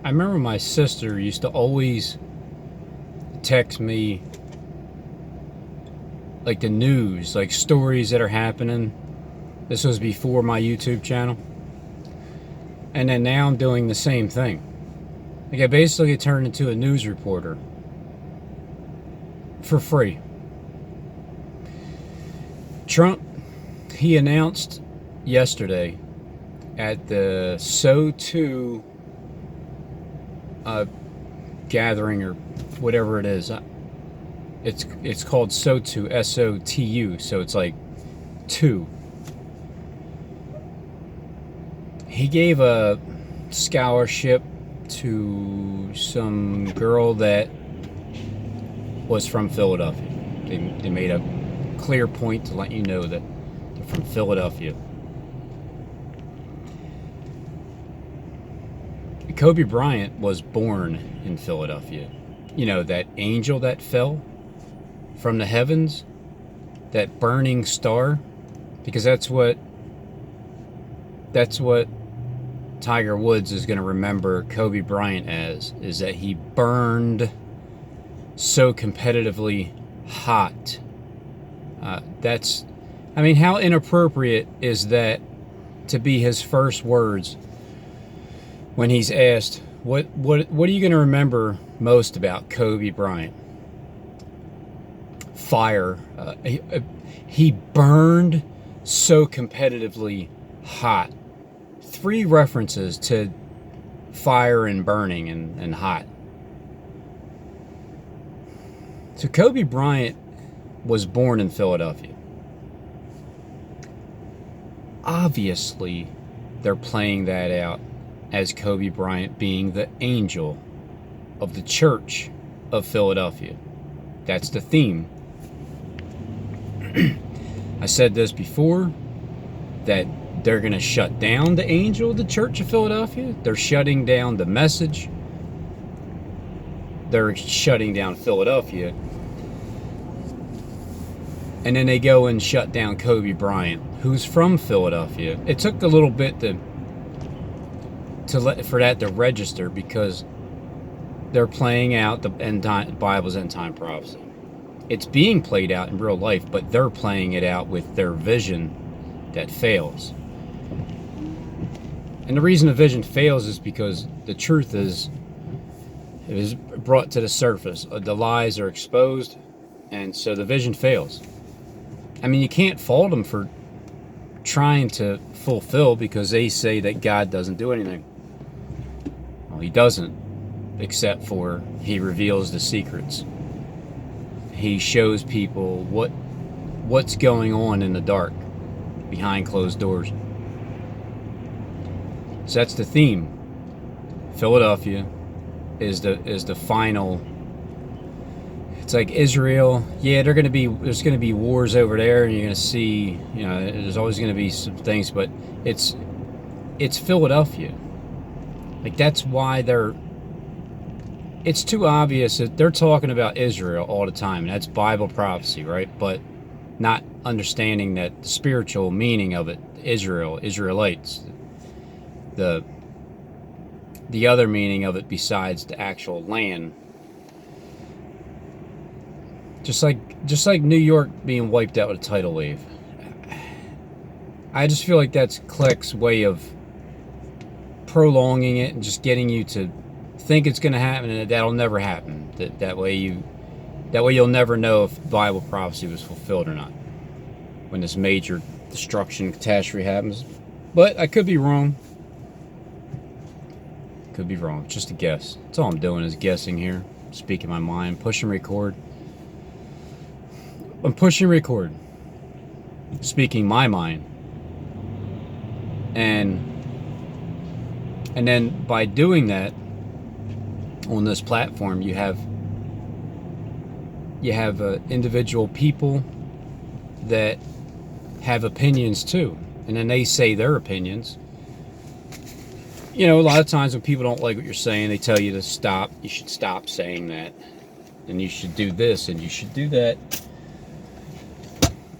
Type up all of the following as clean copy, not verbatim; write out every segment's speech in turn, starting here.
I remember my sister used to always text me like the news, like stories that are happening. This was before my YouTube channel. And then now I'm doing the same thing. Like I basically turned into a news reporter for free. Trump, he announced yesterday at the SO2 gathering or whatever it is. It's called SO2, SOTU, so it's like two. He gave a scholarship to some girl that was from Philadelphia. They made a clear point to let you know that they're from Philadelphia. Kobe Bryant was born in Philadelphia. You know, that angel that fell from the heavens, that burning star, because that's what Tiger Woods is going to remember Kobe Bryant as, is that he burned so competitively hot. I mean, how inappropriate is that to be his first words when he's asked, what are you going to remember most about Kobe Bryant? Fire. He burned so competitively hot. 3 references to fire and burning and hot. So Kobe Bryant was born in Philadelphia. Obviously, they're playing that out as Kobe Bryant being the angel of the Church of Philadelphia. That's the theme. I said this before, that they're going to shut down the angel of the Church of Philadelphia. They're shutting down the message. They're shutting down Philadelphia. And then they go and shut down Kobe Bryant, who's from Philadelphia. It took a little bit for that to register, because they're playing out the Bible's end time prophecy. It's being played out in real life, but they're playing it out with their vision that fails. And the reason the vision fails is because the truth is brought to the surface. The lies are exposed, and so the vision fails. I mean, you can't fault them for trying to fulfill, because they say that God doesn't do anything. Well, he doesn't, except for he reveals the secrets. He shows people what's going on in the dark, behind closed doors. So that's the theme. Philadelphia is the final. It's like Israel. Yeah, there's going to be wars over there, and you're going to see, you know, there's always going to be some things, but it's Philadelphia. Like, that's why it's too obvious that they're talking about Israel all the time, and that's Bible prophecy, right? But not understanding that the spiritual meaning of it, Israel, Israelites, the other meaning of it besides the actual land. Just like New York being wiped out with a tidal wave. I just feel like that's kleck's way of prolonging it and just getting you to think it's going to happen, and that'll never happen. That way you'll never know if Bible prophecy was fulfilled or not when this major destruction catastrophe happens. But I could be wrong. Could be wrong. It's just a guess. That's all I'm doing is guessing here. Speaking my mind. Pushing record. I'm pushing record. Speaking my mind. And then by doing that on this platform, you have individual people that have opinions too, and then they say their opinions. You know, a lot of times when people don't like what you're saying, they tell you to stop. You should stop saying that, and you should do this, and you should do that.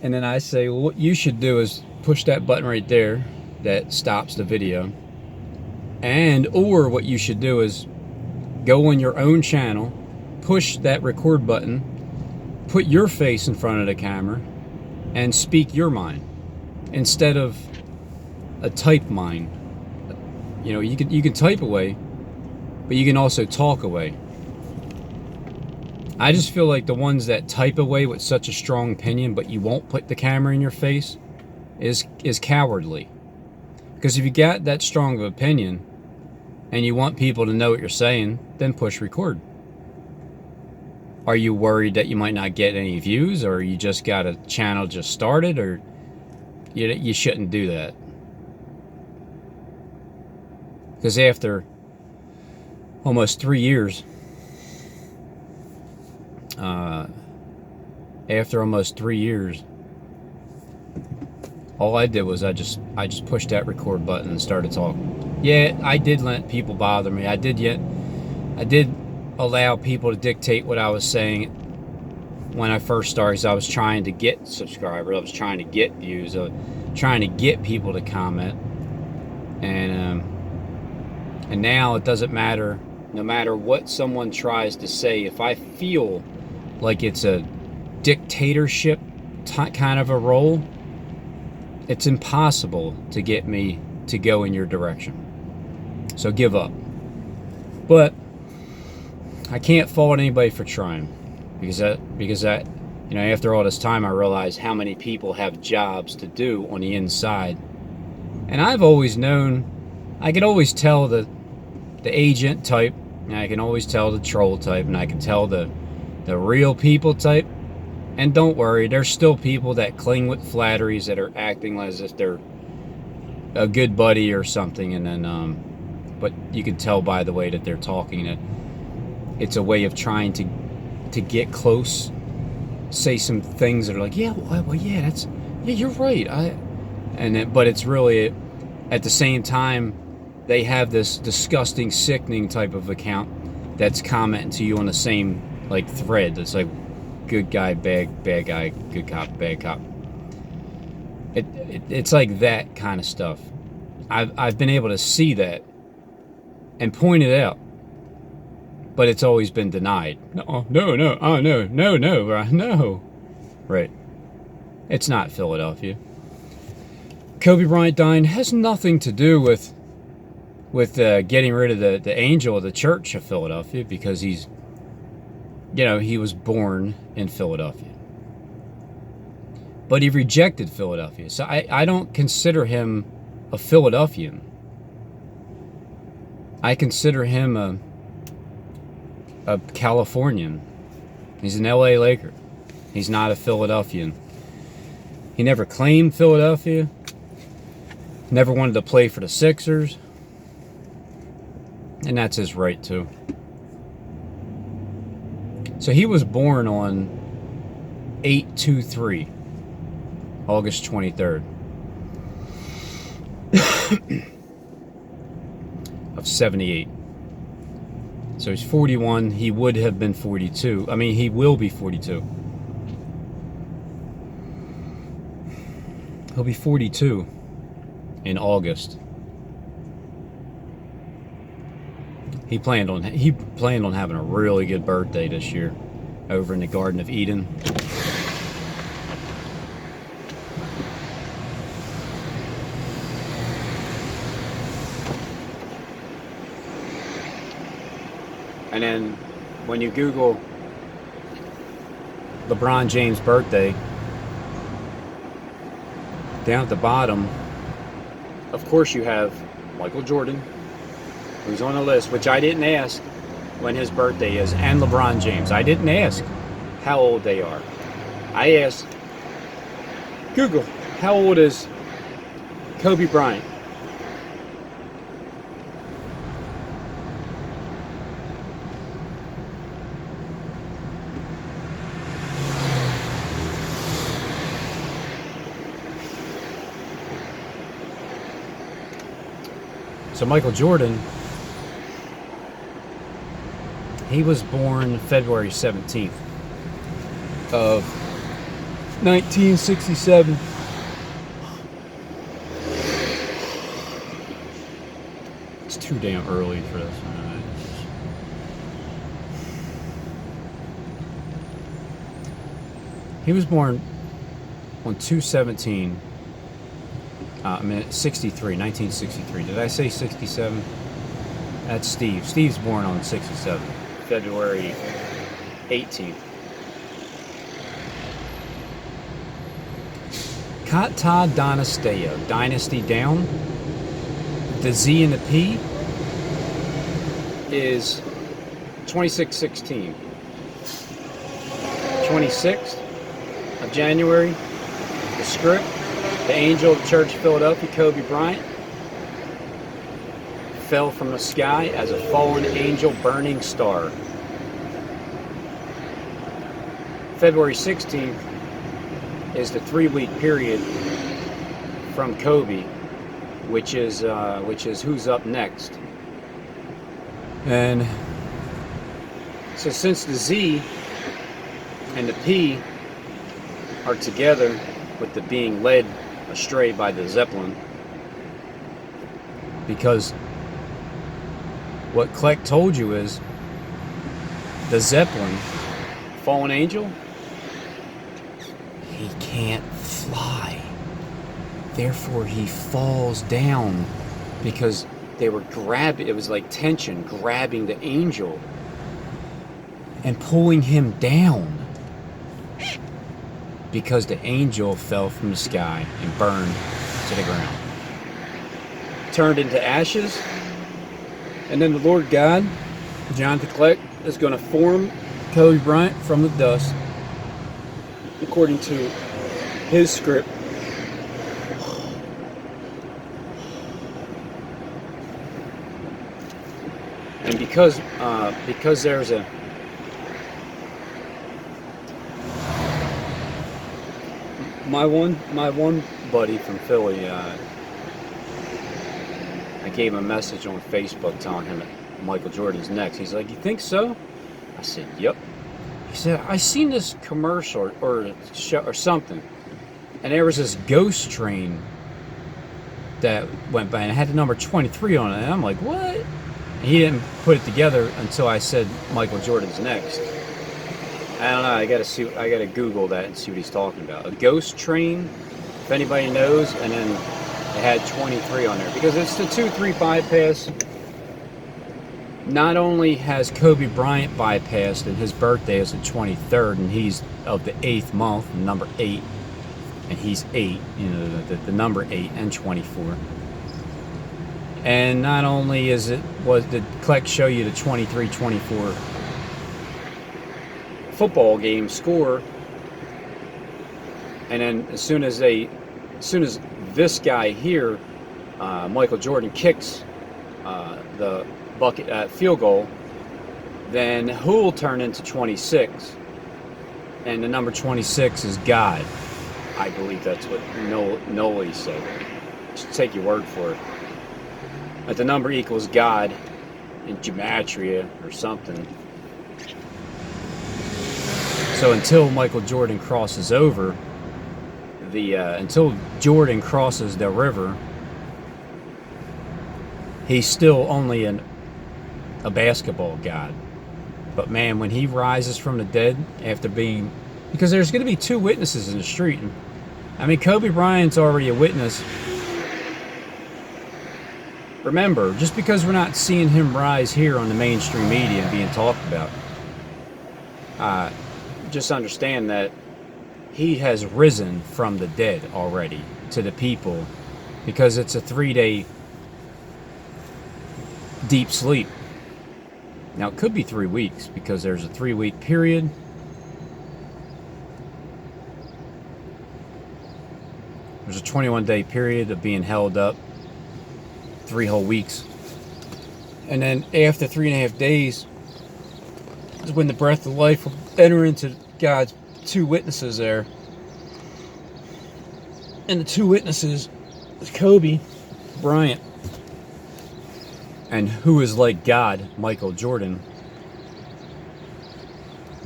And then I say, well, what you should do is push that button right there that stops the video, or what you should do is go on your own channel, push that record button, put your face in front of the camera, and speak your mind instead of a type mind. You know, you can type away, but you can also talk away. I just feel like the ones that type away with such a strong opinion, but you won't put the camera in your face, is cowardly. Because if you got that strong of opinion and you want people to know what you're saying, then push record. Are you worried that you might not get any views, or you just got a channel just started, or you shouldn't do that? Because after almost 3 years, all I did was I just pushed that record button and started talking. Yeah, I did let people bother me. I did allow people to dictate what I was saying when I first started, because I was trying to get subscribers, I was trying to get views, I was trying to get people to comment, and now it doesn't matter. No matter what someone tries to say, if I feel like it's a dictatorship kind of a role, it's impossible to get me to go in your direction. So give up. But I can't fault anybody for trying, because you know, after all this time, I realized how many people have jobs to do on the inside. And I've always known, I could always tell the agent type, and I can always tell the troll type, and I can tell the real people type. And don't worry, there's still people that cling with flatteries, that are acting as if they're a good buddy or something, and then but you can tell by the way that they're talking that it's a way of trying to get close, say some things that are like, yeah, well, yeah, you're right. But it's really, at the same time, they have this disgusting, sickening type of account that's commenting to you on the same like thread. That's like good guy, bad guy, good cop, bad cop. It's like that kind of stuff. I've been able to see that and point it out, but it's always been denied. No, right? It's not Philadelphia. Kobe Bryant dying has nothing to do with getting rid of the angel of the church of Philadelphia, because he was born in Philadelphia. But he rejected Philadelphia. So I don't consider him a Philadelphian. I consider him a Californian. He's an LA Laker. He's not a Philadelphian. He never claimed Philadelphia. Never wanted to play for the Sixers. And that's his right too. So he was born on 8/23, August 23rd of 78. So he's 41. He would have been 42. I mean, he will be 42. He'll be 42 in August. He planned on having a really good birthday this year over in the Garden of Eden. And then when you Google LeBron James' birthday, down at the bottom, of course you have Michael Jordan, who's on the list, which I didn't ask when his birthday is, and LeBron James. I didn't ask how old they are. I asked Google, how old is Kobe Bryant? So Michael Jordan, he was born February 17th of 1967. It's too damn early for this. He was born on 2/17. 63, 1963. Did I say 67? That's Steve. Steve's born on 67, February 18th. Kata Dynasteo, dynasty down. The Z and the P is 2616. 26th of January. The script, the angel of the Church of Philadelphia, Kobe Bryant, fell from the sky as a fallen angel burning star. February 16th is the 3-week period from Kobe, which is who's up next. And so since the Z and the P are together with the being led astray by the Zeppelin, because what Kleck told you is the Zeppelin, fallen angel, he can't fly. Therefore, he falls down because they were grabbing, it was like tension, grabbing the angel and pulling him down because the angel fell from the sky and burned to the ground. Turned into ashes. And then the Lord God, Jonathan Kleck, is going to form Kobe Bryant from the dust according to his script. And because there's my one buddy from Philly, I gave him a message on Facebook telling him that Michael Jordan's next. He's like, "You think so?" I said, "Yep." He said, "I seen this commercial or show or something, and there was this ghost train that went by and it had the number 23 on it." And I'm like, "What?" And he didn't put it together until I said Michael Jordan's next. I don't know. I gotta Google that and see what he's talking about. A ghost train, if anybody knows, and then it had 23 on there because it's the 2-3 bypass. Not only has Kobe Bryant bypassed, and his birthday is the 23rd, and he's of the 8th month, number 8, and he's 8. You know, the number 8 and 24. And not only did Kleck show you the 23-24 football game score, and then as soon as this guy here, Michael Jordan, kicks the bucket field goal, then who will turn into 26, and the number 26 is God. I believe that's what Noli said. Just take your word for it. That the number equals God in gematria or something. So until Michael Jordan crosses over until Jordan crosses the river, he's still only a basketball god. But man, when he rises from the dead after being, because there's going to be 2 witnesses in the street. I mean, Kobe Bryant's already a witness. Remember, just because we're not seeing him rise here on the mainstream media and being talked about, just understand that he has risen from the dead already to the people, because it's a 3-day deep sleep. Now, it could be 3 weeks because there's a 3-week period. There's a 21-day period of being held up, 3 whole weeks. And then after 3.5 days is when the breath of life will enter into God's 2 witnesses there. And the 2 witnesses is Kobe Bryant, and who is like God, Michael Jordan.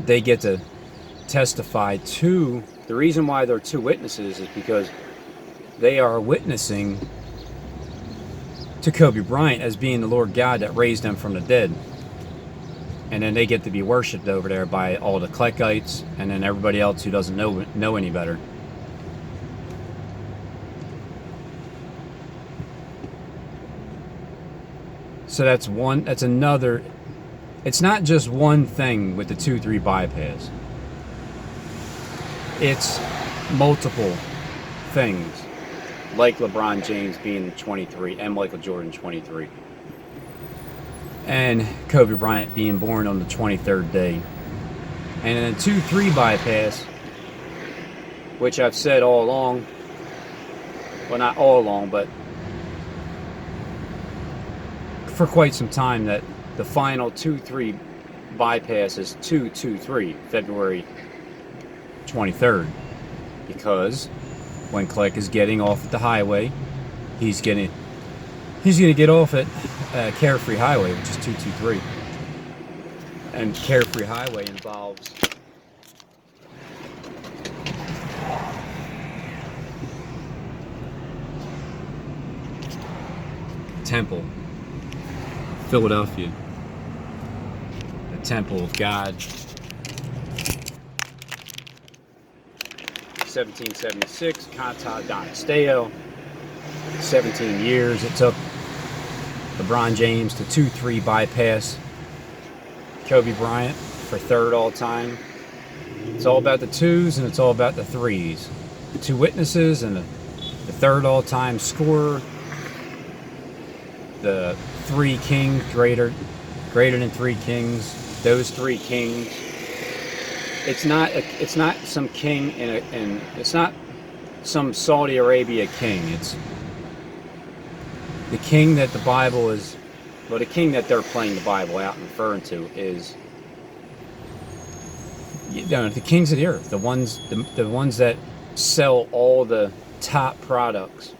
They get to testify to, the reason why they're 2 witnesses is because they are witnessing to Kobe Bryant as being the Lord God that raised him from the dead. and then they get to be worshipped over there by all the Kleckites, and then everybody else who doesn't know any better. So that's one. That's another. It's not just one thing with the 2-3 bypass. It's multiple things, like LeBron James being 23 and Michael Jordan 23. And Kobe Bryant being born on the 23rd day. And then 2-3 bypass, which I've said all along, well, not all along, but for quite some time, that the final 2-3 bypass is 2-2-3, February 23rd. Because when Kleck is getting off at the highway, he's gonna get off at Carefree Highway, which is 223. And Carefree Highway involves Temple, Philadelphia, the Temple of God. 1776, Kata Dynasty. 17 years it took LeBron James to 2-3 bypass Kobe Bryant for third all time. It's all about the twos and it's all about the threes. The two witnesses and the third all time scorer. The 3 kings, greater than 3 kings. Those 3 kings. It's not some king and it's not some Saudi Arabia king. It's the king that the Bible is, well, the king that they're playing the Bible out and referring to is, you know, the kings of the earth, the ones that sell all the top products,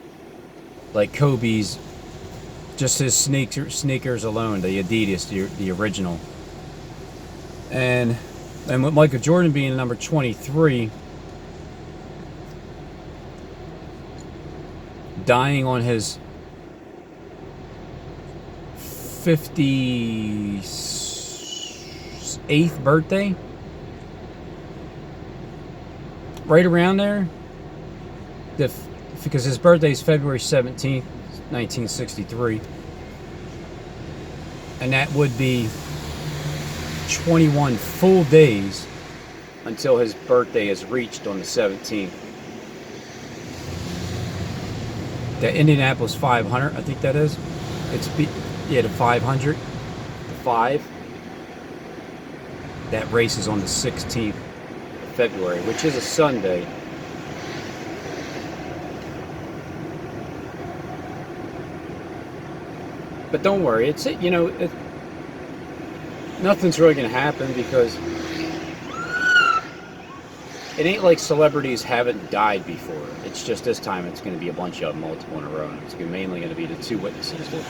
like Kobe's, just his sneakers alone, the Adidas, the original, and with Michael Jordan being number 23, dying on his 58th birthday, right around there, because his birthday is February 17th, 1963, and that would be 21 full days until his birthday is reached on the 17th. The Indianapolis 500, I think that is. The 500, the 5. That race is on the 16th of February, which is a Sunday. But don't worry, nothing's really going to happen, because it ain't like celebrities haven't died before. It's just this time it's going to be a bunch of them, multiple in a row. It's mainly going to be the two witnesses that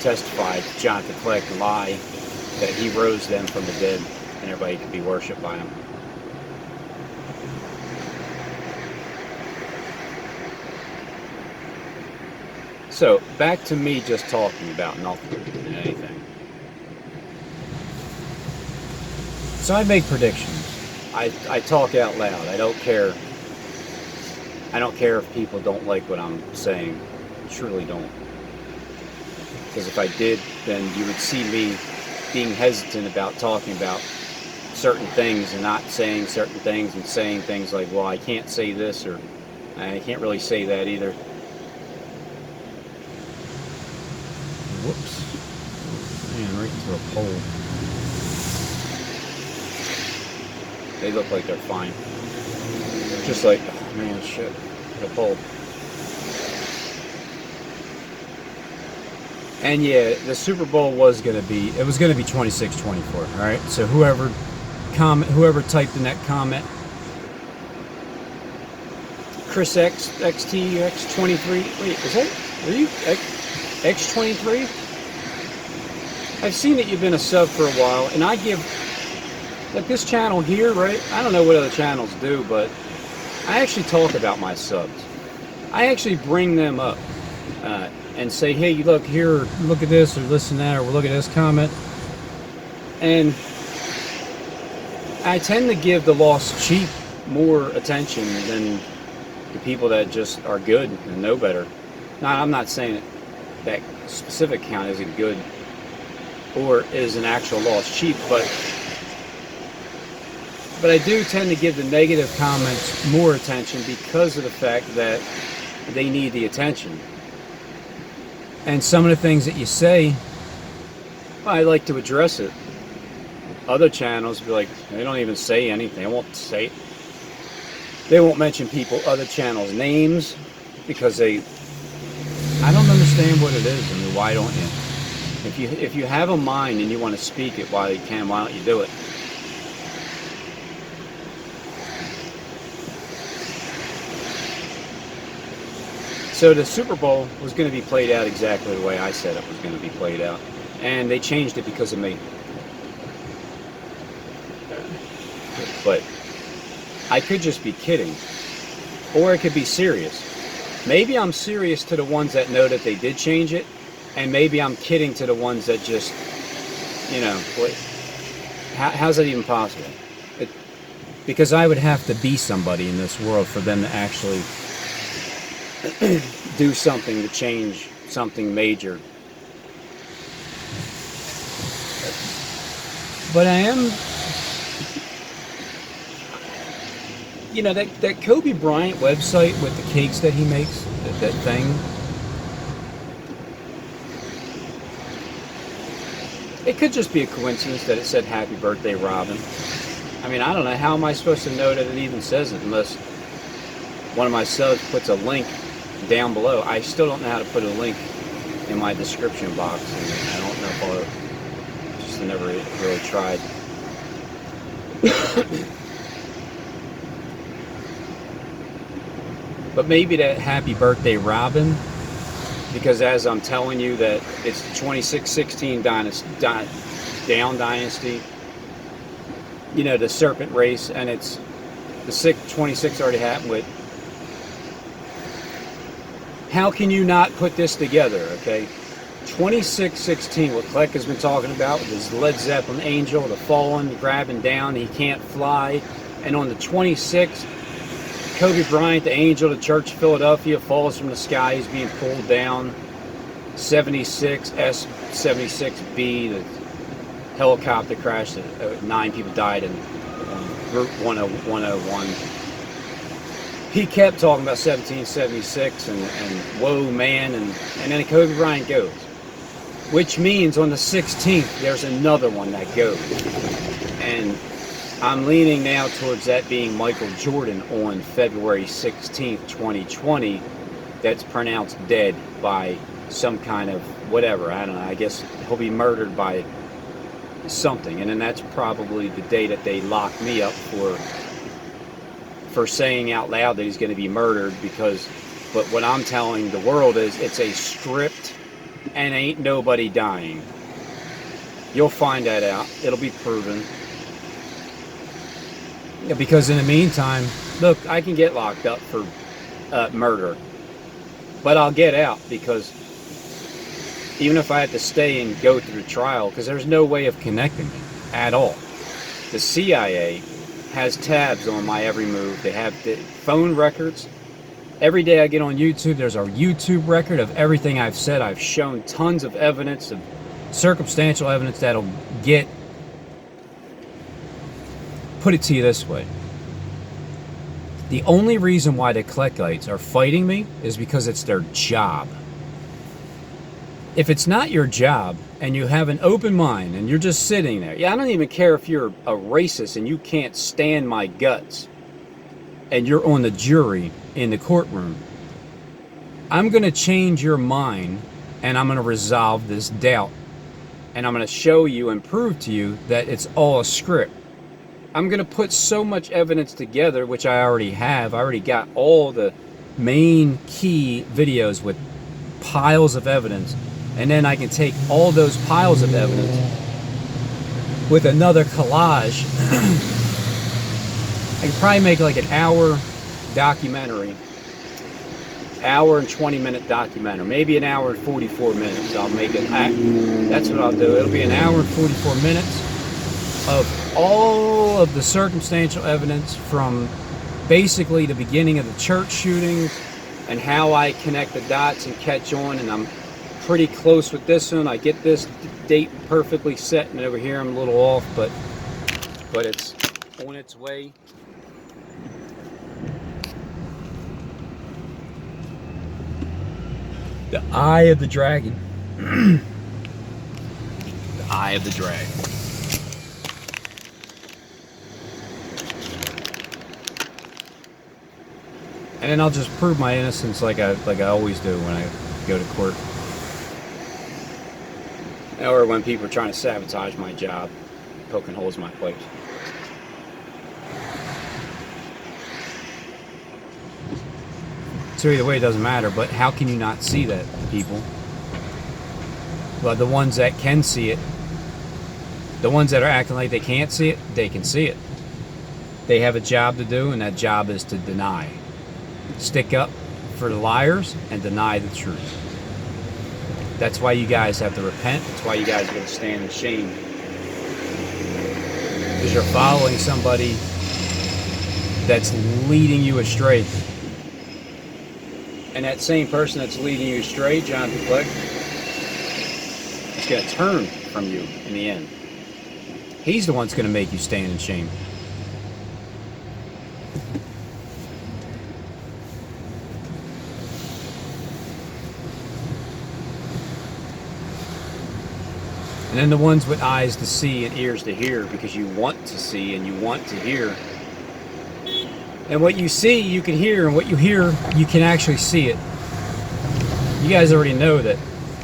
testified, Jonathan Kleck, lie that he rose them from the dead and everybody could be worshipped by him. So, back to me just talking about nothing and anything. So I make predictions. I talk out loud. I don't care. I don't care if people don't like what I'm saying. I truly don't. Because if I did, then you would see me being hesitant about talking about certain things and not saying certain things and saying things like, well, I can't say this, or I can't really say that either. Whoops. Man, right into a pole. They look like they're fine. Just like, oh man, shit, the pole. And yeah, the Super Bowl was gonna be 26-24. All right. So whoever typed in that comment, Chris X23. Wait, are you X23? I've seen that you've been a sub for a while, and I give. Like this channel here, right? I don't know what other channels do, but I actually talk about my subs. I actually bring them up and say, hey, look here, look at this, or listen to that, or look at this comment. And I tend to give the lost sheep more attention than the people that just are good and know better. Now, I'm not saying that specific account isn't good or is an actual lost sheep, but I do tend to give the negative comments more attention because of the fact that they need the attention. And some of the things that you say, I like to address it. Other channels be like, they don't even say anything. They won't mention other channels' names because I don't understand what it is. I mean, why don't you? If you have a mind and you want to speak it while you can, why don't you do it? So the Super Bowl was going to be played out exactly the way I said it was going to be played out. And they changed it because of me. But I could just be kidding. Or it could be serious. Maybe I'm serious to the ones that know that they did change it. And maybe I'm kidding to the ones that just, how's that even possible? Because I would have to be somebody in this world for them to actually do something to change something major. But I am, that Kobe Bryant website with the cakes that he makes, that thing. It could just be a coincidence that it said happy birthday, Robin. I mean, I don't know. How am I supposed to know that it even says it unless one of my subs puts a link down below? I still don't know how to put a link in my description box. And I don't know if I'll, just never really tried. But maybe that happy birthday, Robin, because as I'm telling you that it's the 26-16 down dynasty, the serpent race, and it's the 26 already happened with. How can you not put this together, okay? 26-16, what Kleck has been talking about with his Led Zeppelin angel, the falling, the grabbing down, he can't fly. And on the 26th, Kobe Bryant, the angel of the Church of Philadelphia, falls from the sky, he's being pulled down. 76, S-76B, the helicopter crash, 9 people died in Route 101. He kept talking about 1776 and whoa man, and then Kobe Bryant goes. Which means on the 16th, there's another one that goes. And I'm leaning now towards that being Michael Jordan on February 16th, 2020, that's pronounced dead by some kind of whatever. I don't know. I guess he'll be murdered by something. And then that's probably the day that they lock me up for saying out loud that he's going to be murdered, but what I'm telling the world is it's a script and ain't nobody dying. You'll find that out. It'll be proven. Yeah, because in the meantime, look, I can get locked up for murder, but I'll get out, because even if I have to stay and go through the trial, because there's no way of connecting me at all. The CIA has tabs on my every move. They have the phone records. Every day I get on YouTube, there's a YouTube record of everything I've said. I've shown tons of evidence, of circumstantial evidence that'll put it to you this way. The only reason why the Kleckites are fighting me is because it's their job. If it's not your job and you have an open mind and you're just sitting there, I don't even care if you're a racist and you can't stand my guts and you're on the jury in the courtroom, I'm going to change your mind and I'm going to resolve this doubt, and I'm going to show you and prove to you that it's all a script. I'm going to put so much evidence together, which I already have. I already got all the main key videos with piles of evidence. And then I can take all those piles of evidence with another collage. I can probably make like an hour documentary, hour and 20-minute documentary, maybe an hour and 44 minutes. I'll make it. That's what I'll do. It'll be an hour and 44 minutes. of all of the circumstantial evidence from basically the beginning of the church shootings and how I connect the dots and catch on, and I'm pretty close with this one. I get this date perfectly set, and over here I'm a little off, but it's on its way. The Eye of the Dragon. The Eye of the Dragon. And then I'll just prove my innocence like I always do when I go to court. Or when people are trying to sabotage my job, poking holes in my pipes. So either way, it doesn't matter, but how can you not see that, people? Well, the ones that can see it, the ones that are acting like they can't see it, they can see it. They have a job to do, and that job is to deny. Stick up for the liars and deny the truth. That's why you guys have to repent. That's why you guys are going to stand in shame. Because you're following somebody that's leading you astray. And that same person that's leading you astray, Jonathan Kleck, is going to turn from you in the end. He's the one that's going to make you stand in shame. And then the ones with eyes to see and ears to hear, because you want to see and you want to hear. And what you see, you can hear, and what you hear, you can actually see it. You guys already know that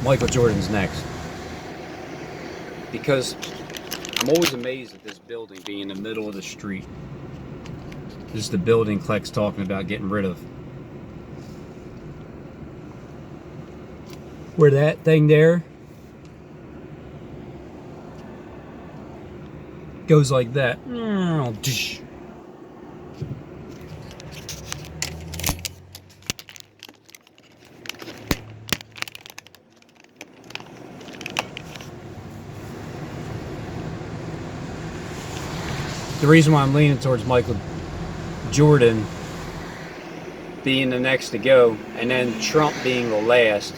Michael Jordan's next. Because I'm always amazed at this building being in the middle of the street. This is the building Kleck's talking about getting rid of. Where that thing there goes like that. The reason why I'm leaning towards Michael Jordan being the next to go, and then Trump being the last,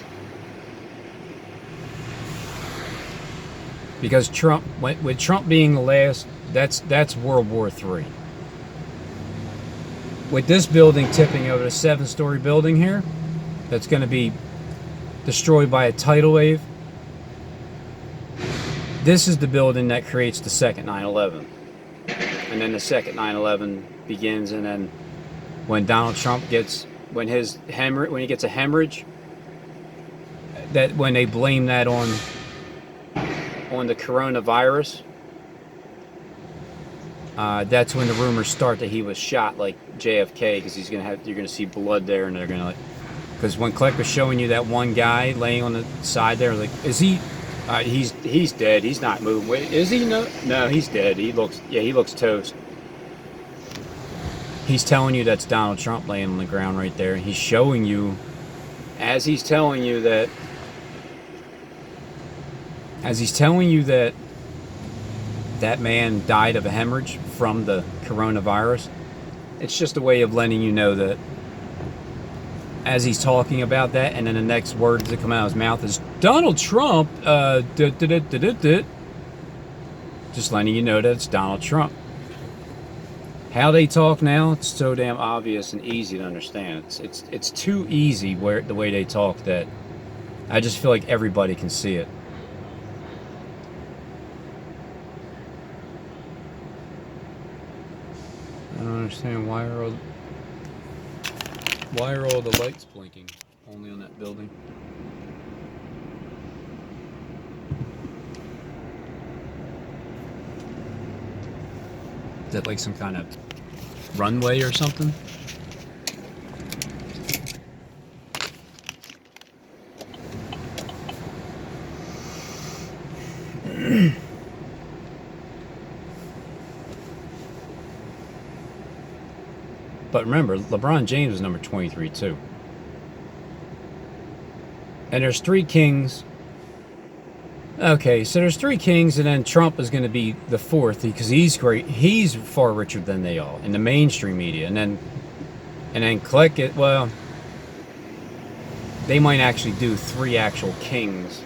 because Trump, with Trump being the last, that's World War III. With this building tipping over, the 7-story building here, that's going to be destroyed by a tidal wave. This is the building that creates the second 9/11. And then the second 9/11 begins, and then when Donald Trump gets, when he gets a hemorrhage, that when they blame that on the coronavirus, that's when the rumors start that he was shot like JFK, because you're gonna see blood there, and they're gonna because when Kleck was showing you that one guy laying on the side there, like, is he? He's dead. He's not moving. Wait, is he? No, he's dead. He looks toast. He's telling you that's Donald Trump laying on the ground right there. He's showing you, as he's telling you that that man died of a hemorrhage from the coronavirus. It's just a way of letting you know that as he's talking about that, and then the next words that come out of his mouth is Donald Trump, just letting you know that it's Donald Trump. How they talk now, it's so damn obvious and easy to understand. It's too easy the way they talk that I just feel like everybody can see it. I don't understand why are all the lights blinking only on that building? Is that like some kind of runway or something? But remember, LeBron James is number 23 too. And there's 3 kings Okay, so there's 3kings, and then Trump is going to be the fourth because he's great. He's far richer than they all in the mainstream media, and then Kleck it. Well, they might actually do 3 actual kings,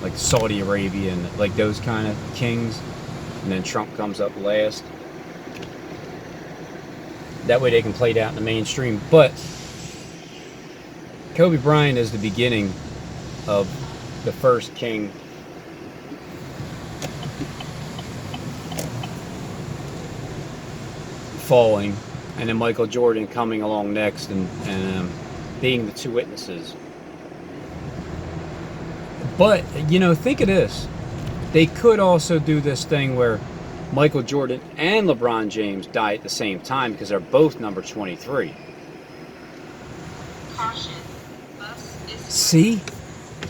like Saudi Arabia and like those kind of kings, and then Trump comes up last. That way they can play it out in the mainstream. But Kobe Bryant is the beginning of the first king. Falling, and then Michael Jordan coming along next and being the 2 witnesses. But, you know, think of this. They could also do this thing where Michael Jordan and LeBron James die at the same time because they're both number 23. Caution. See?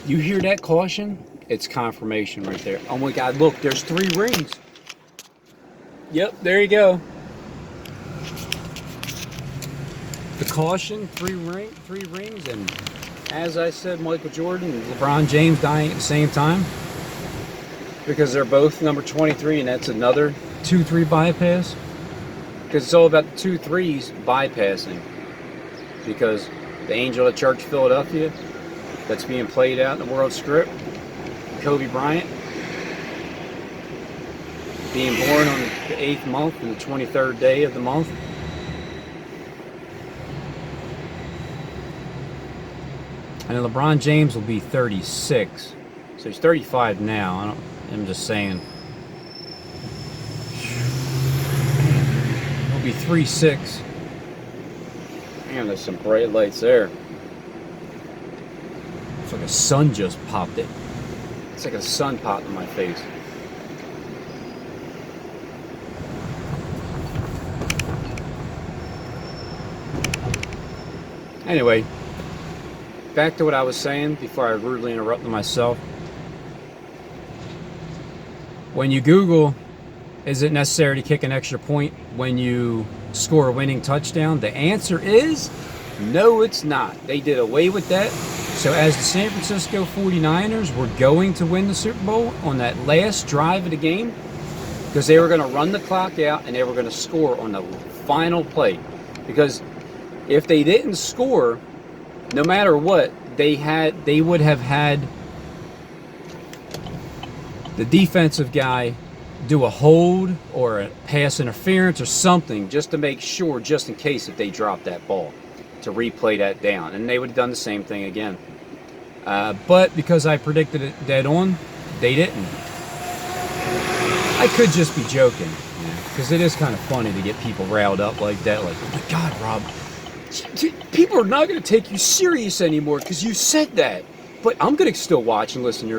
You hear that caution? It's confirmation right there. Oh my God, look, there's 3 rings. Yep, there you go. The caution, 3 rings, and as I said, Michael Jordan and LeBron James dying at the same time because they're both number 23, and that's another 2-3 bypass. Because it's all about the 2 3s bypassing. Because the angel of the Church of Philadelphia that's being played out in the world script, Kobe Bryant, being born on the 8th month and the 23rd day of the month. And then LeBron James will be 36. So he's 35 now. I'm just saying. He'll be 3'6". Man, there's some bright lights there. It's like a sun just popped it. It's like a sun popped in my face. Anyway, back to what I was saying before I rudely interrupted myself. When you Google, is it necessary to kick an extra point when you score a winning touchdown? The answer is no, it's not. They did away with that. So as the San Francisco 49ers were going to win the Super Bowl on that last drive of the game, because they were going to run the clock out and they were going to score on the final play. Because if they didn't score, no matter what, they would have had the defensive guy do a hold or a pass interference or something just to make sure, just in case if they dropped that ball, to replay that down. And they would have done the same thing again. But because I predicted it dead on, they didn't. I could just be joking, because it is kind of funny to get people riled up like that. Like, oh my God, Rob, people are not going to take you serious anymore because you said that. But I'm going to still watch and listen to your